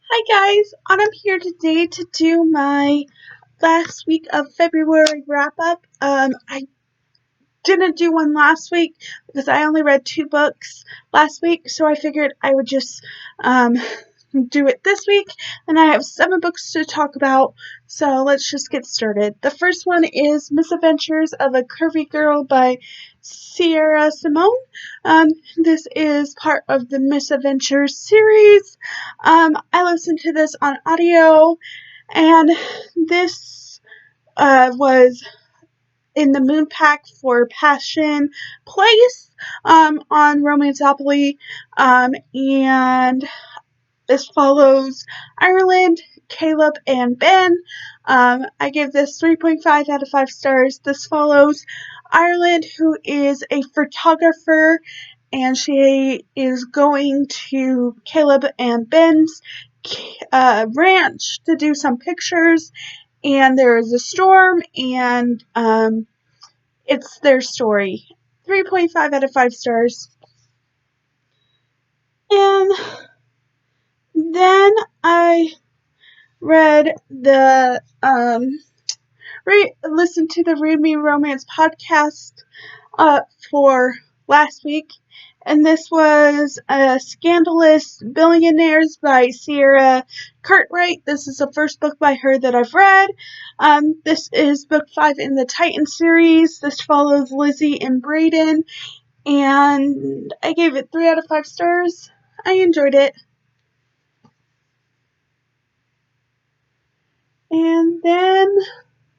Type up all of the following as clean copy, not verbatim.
Hi guys, I'm here today to do my last week of February wrap up. I didn't do one last week because I only read 2 books last week, so I figured I would just um, do it this week. And I have 7 books to talk about, so let's just get started. The first one is Misadventures of a Curvy Girl by Sierra Simone. This is part of the Misadventures series. I listened to this on audio, and this was in the Moon Pack for Passion Place on Romanceopoly, and this follows Ireland, Caleb, and Ben. I give this 3.5 out of 5 stars. This follows Ireland, who is a photographer, and she is going to Caleb and Ben's ranch to do some pictures, and there is a storm, and it's their story. 3.5 out of 5 stars. And then I read listened to the Read Me Romance podcast for last week, and this was Scandalous Billionaires by Sierra Cartwright. This is the first book by her that I've read. This is book 5 in the Titan series. This follows Lizzie and Brayden, and I gave it 3 out of 5 stars. I enjoyed it. And then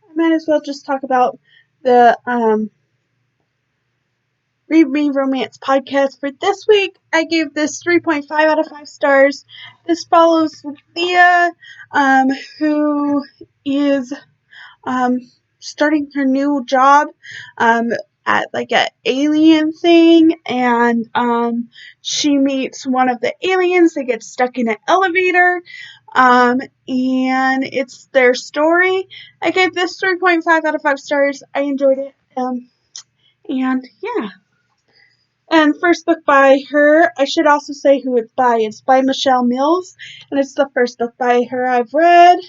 I might as well just talk about the Read Me Romance podcast for this week. I gave this 3.5 out of 5 stars. This follows Leah, who is starting her new job at like an alien thing, and she meets one of the aliens. They get stuck in an elevator, and it's their story. I gave this 3.5 out of 5 stars. I enjoyed it, and yeah. And first book by her, I should also say who it's by. It's by Michelle Mills, and it's the first book by her I've read.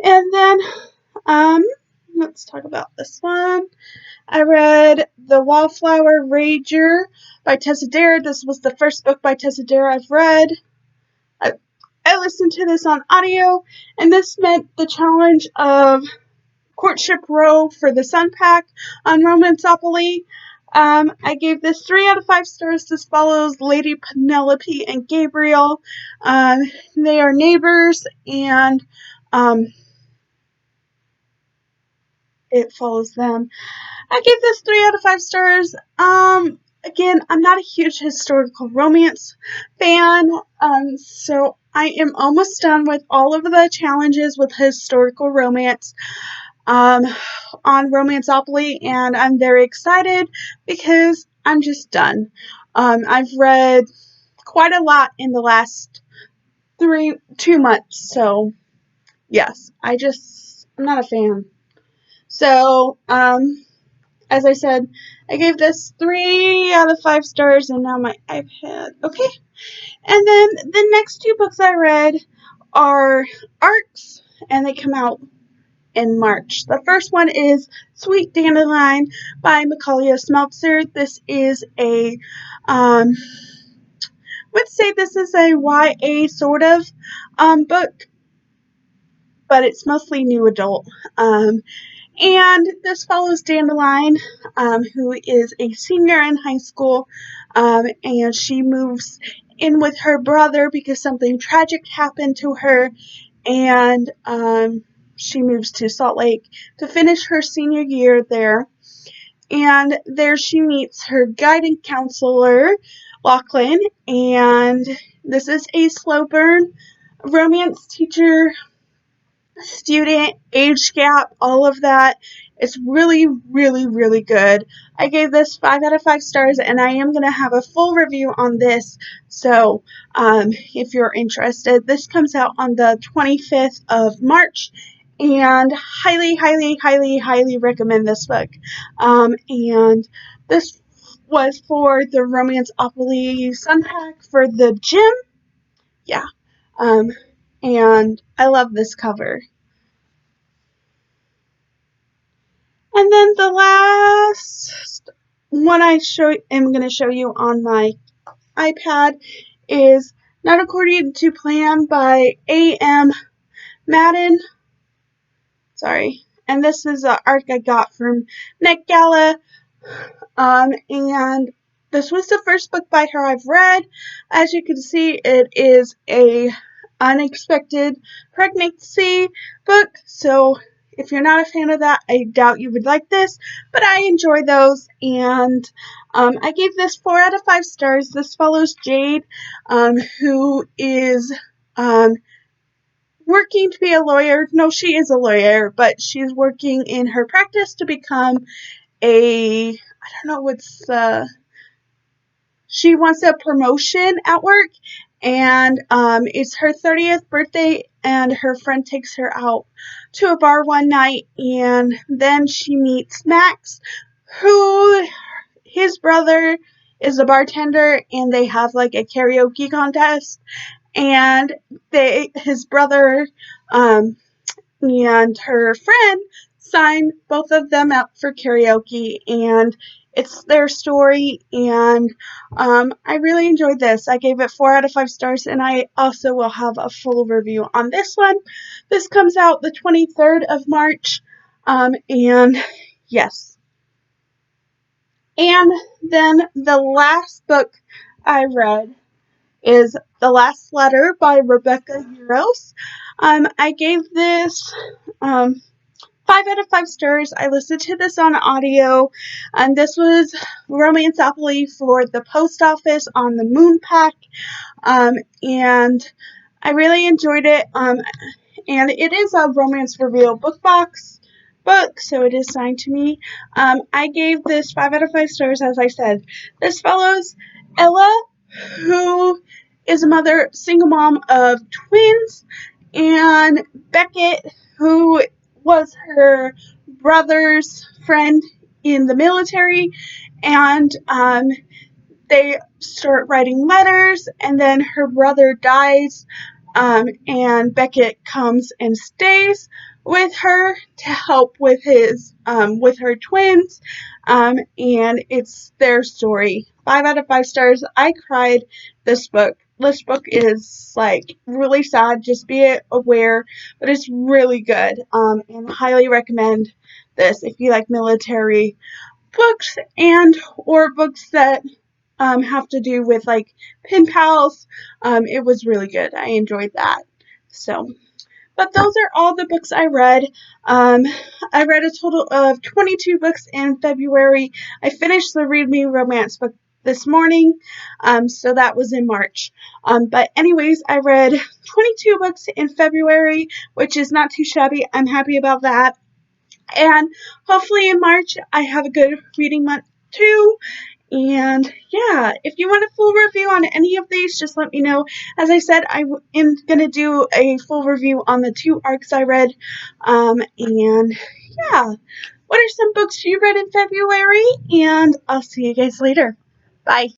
And then, let's talk about this one. I read The Wallflower Rager by Tessa Dare. This was the first book by Tessa Dare I've read. I listened to this on audio, and this meant the challenge of Courtship Row for the Sun Pack on Romanceopoly. I gave this 3 out of 5 stars. This follows Lady Penelope and Gabriel. They are neighbors, and it follows them. I gave this 3 out of 5 stars. Again, I'm not a huge historical romance fan, so I am almost done with all of the challenges with historical romance on Romanceopoly, and I'm very excited because I'm just done. I've read quite a lot in the last 2 months, so yes, I'm not a fan. So, as I said, I gave this 3 out of 5 stars, and now my iPad. Okay. And then the next 2 books I read are arcs, and they come out in March. The first one is Sweet Dandelion by Mikaela Smeltzer. This is let's say this is a YA sort of book, but it's mostly new adult. And this follows Dandelion, who is a senior in high school, and she moves in with her brother because something tragic happened to her, and she moves to Salt Lake to finish her senior year there. And there she meets her guidance counselor, Lachlan, and this is a slow burn romance teacher student age gap, all of that. It's really, really, really good. I gave this 5 out of 5 stars, and I am going to have a full review on this. So if you're interested, this comes out on the 25th of March, and highly, highly, highly, highly recommend this book. And this was for the Romanceopoly Sun Pack for the gym. Yeah. And I love this cover. And then the last one am going to show you on my iPad is Not According to Plan by A.M. Madden. Sorry. And this is an arc I got from NetGala. And this was the first book by her I've read. As you can see, it is a unexpected pregnancy book. So if you're not a fan of that, I doubt you would like this. But I enjoy those. And I gave this 4 out of 5 stars. This follows Jade, who is working to be a lawyer. No, she is a lawyer, but she's working in her practice to become she wants a promotion at work, and it's her 30th birthday, and her friend takes her out to a bar one night, and then she meets Max, who his brother is a bartender, and they have like a karaoke contest, and his brother and her friend sign both of them up for karaoke, and it's their story, and I really enjoyed this. I gave it 4 out of 5 stars, and I also will have a full review on this one. This comes out the 23rd of March, and yes. And then the last book I read is The Last Letter by Rebecca Yarros. I gave this 5 out of 5 stars. I listened to this on audio, and this was Romanceopoly for the post office on the Moon Pack, and I really enjoyed it, and it is a Romance Reveal book box book, so it is signed to me. I gave this 5 out of 5 stars, as I said. This follows Ella, who is a single mom of twins, and Beckett, who was her brother's friend in the military, and they start writing letters, and then her brother dies, and Beckett comes and stays with her to help with with her twins, and it's their story. 5 out of 5 stars. I cried this book. This book is like really sad. Just be aware, but it's really good. And highly recommend this if you like military books or books that have to do with like pen pals. It was really good. I enjoyed that. But those are all the books I read. I read a total of 22 books in February. I finished the Read Me Romance book this morning, so that was in March. But anyways, I read 22 books in February, which is not too shabby. I'm happy about that. And hopefully in March I have a good reading month too. And yeah, if you want a full review on any of these, just let me know. As I said, I am going to do a full review on the 2 arcs I read. And yeah, what are some books you read in February? And I'll see you guys later. Bye.